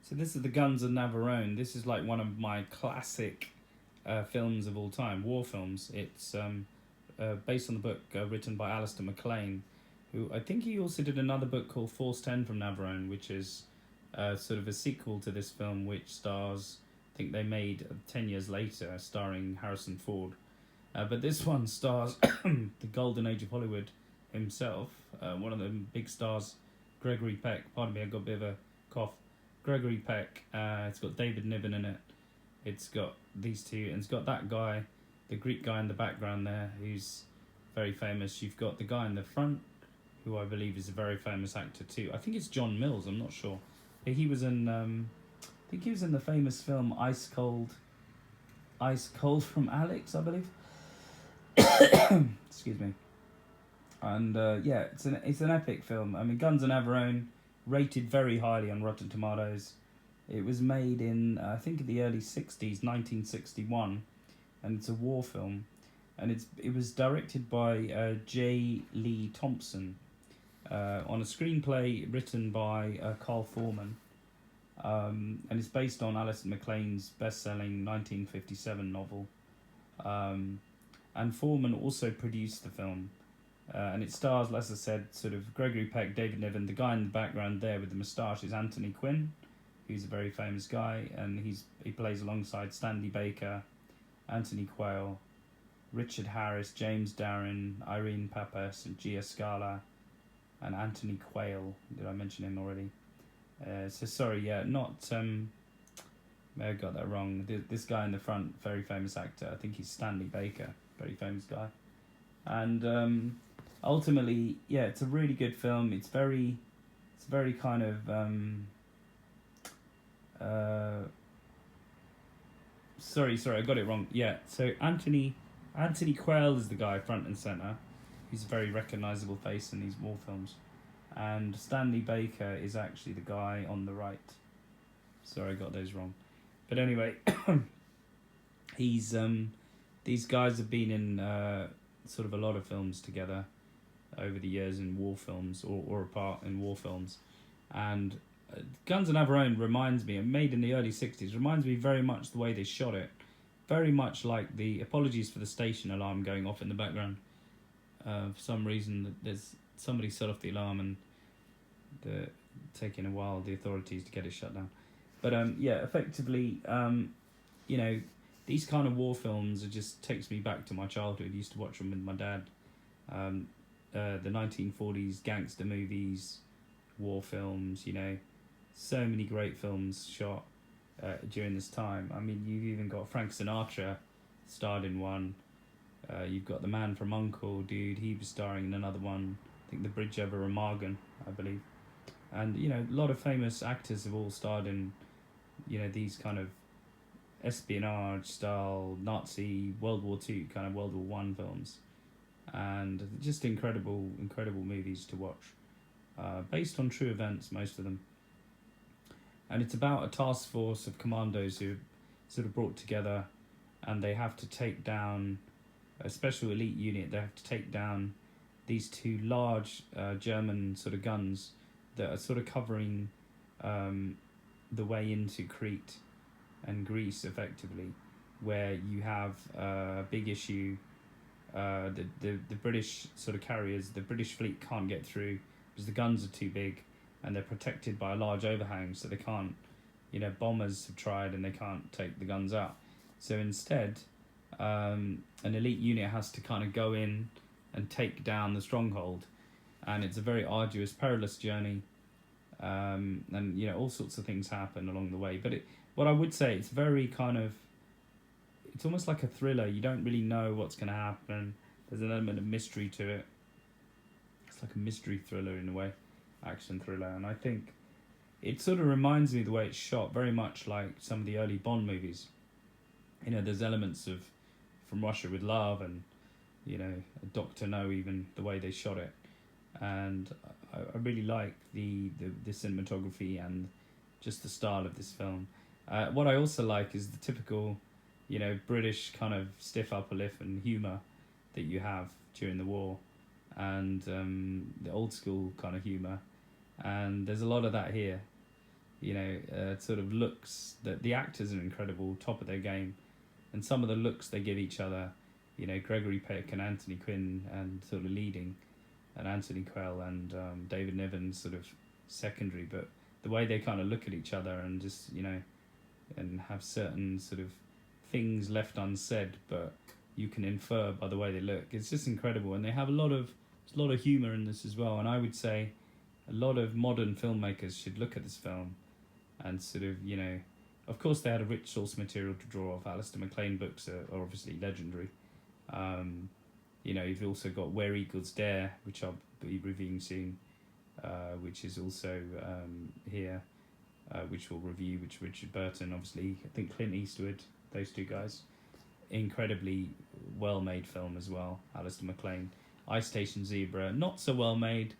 So this is the Guns of Navarone. This is like one of my classic films of all time, war films. It's based on the book written by Alistair MacLean, who I think he also did another book called Force 10 from Navarone, which is sort of a sequel to this film, which stars, I think they made 10 years later, starring Harrison Ford. But this one stars the golden age of Hollywood himself, one of the big stars, Gregory Peck. Pardon me, I got a bit of a cough. Gregory Peck. It's got David Niven in it. It's got these two, and it's got that guy, the Greek guy in the background there, who's very famous. You've got the guy in the front, who I believe is a very famous actor too. I think it's John Mills. I'm not sure. He was in. I think he was in the famous film Ice Cold from Alex, I believe. Excuse me. And yeah, it's an epic film. I mean, Guns of Navarone, rated very highly on Rotten Tomatoes. It was made in I think in the early 60s, 1961, and it's a war film, and it was directed by J. Lee Thompson, on a screenplay written by Carl Foreman, and it's based on Alistair MacLean's best-selling 1957 novel, and Foreman also produced the film. And it stars, as I said, sort of Gregory Peck, David Niven. The guy in the background there with the moustache is Anthony Quinn, who's a very famous guy, and he plays alongside Stanley Baker, Anthony Quayle, Richard Harris, James Darren, Irene Papas, and Gia Scala, and Anthony Quayle. Did I mention him already? So sorry, yeah, not. I got that wrong. This guy in the front, very famous actor. I think he's Stanley Baker, very famous guy, and. Ultimately, yeah, it's a really good film. It's very kind of sorry, I got it wrong. Yeah, so Anthony Quayle is the guy front and center. He's a very recognizable face in these war films, and Stanley Baker is actually the guy on the right. Sorry, I got those wrong, but anyway, he's these guys have been in sort of a lot of films together over the years in war films or apart in war films, and Guns of Navarone reminds me, made in the early 60s, reminds me very much the way they shot it, very much like the, apologies for the station alarm going off in the background, for some reason there's somebody set off the alarm and the taking a while, the authorities, to get it shut down, but yeah, effectively, you know, these kind of war films, it just takes me back to my childhood. I used to watch them with my dad. The 1940s gangster movies, war films, you know, so many great films shot during this time. I mean, you've even got Frank Sinatra starred in one. You've got the man from U.N.C.L.E., dude, he was starring in another one. I think The Bridge Over Remagen, I believe. And, you know, a lot of famous actors have all starred in, you know, these kind of espionage style, Nazi, World War II, kind of World War One films. And just incredible movies to watch, based on true events, most of them. And it's about a task force of commandos who are sort of brought together, and they have to take down a special elite unit. They have to take down these two large German sort of guns that are sort of covering the way into Crete and Greece, effectively, where you have a big issue. The British sort of carriers, the British fleet can't get through because the guns are too big, and they're protected by a large overhang, so they can't, you know, bombers have tried and they can't take the guns out. So instead, an elite unit has to kind of go in and take down the stronghold, and it's a very arduous, perilous journey, and you know, all sorts of things happen along the way. But what I would say, it's very kind of, it's almost like a thriller. You don't really know what's going to happen. There's an element of mystery to it. It's like a mystery thriller in a way, action thriller. And I think it sort of reminds me of the way it's shot, very much like some of the early Bond movies. You know, there's elements of From Russia with Love and, you know, Dr. No, even the way they shot it. And I really like the cinematography and just the style of this film. What I also like is the typical, you know, British kind of stiff upper lip and humour that you have during the war, and the old school kind of humour, and there's a lot of that here. sort of looks that the actors are incredible, top of their game, and some of the looks they give each other. Gregory Peck and Anthony Quinn and sort of leading, and Anthony Quayle and David Niven sort of secondary, but the way they kind of look at each other and just and have certain sort of things left unsaid, but you can infer by the way they look. It's just incredible, and they have a lot of humour in this as well. And I would say a lot of modern filmmakers should look at this film and sort of of course they had a rich source material to draw off. Alistair MacLean books are obviously legendary. You've also got Where Eagles Dare, which I'll be reviewing soon, which is also here, which we'll review, which Richard Burton, obviously, I think Clint Eastwood, those two guys. Incredibly well-made film as well, Alistair MacLean. Ice Station Zebra, not so well-made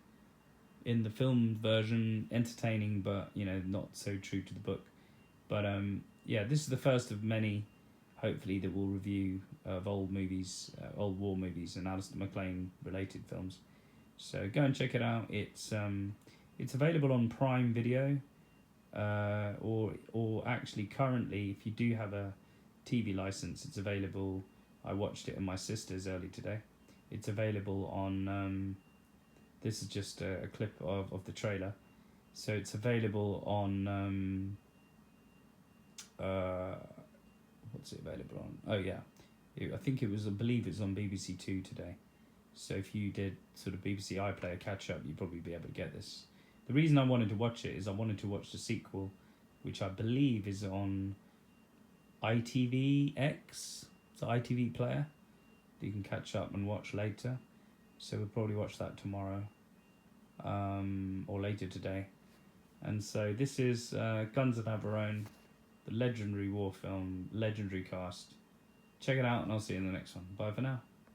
in the film version, entertaining, but, not so true to the book. But, this is the first of many, hopefully, that we'll review of old movies, old war movies and Alistair MacLean related films. So go and check it out. It's available on Prime Video, or actually currently, if you do have a TV license, it's available. I watched it at my sister's early today. It's available on. This is just a clip of the trailer, so it's available on. What's it available on? Oh yeah, I think it was. I believe it's on BBC Two today. So if you did sort of BBC iPlayer catch up, you'd probably be able to get this. The reason I wanted to watch it is I wanted to watch the sequel, which I believe is on ITVX. It's an ITV player that you can catch up and watch later. So we'll probably watch that tomorrow, or later today. And so this is Guns of Navarone, the legendary war film, legendary cast. Check it out, and I'll see you in the next one. Bye for now.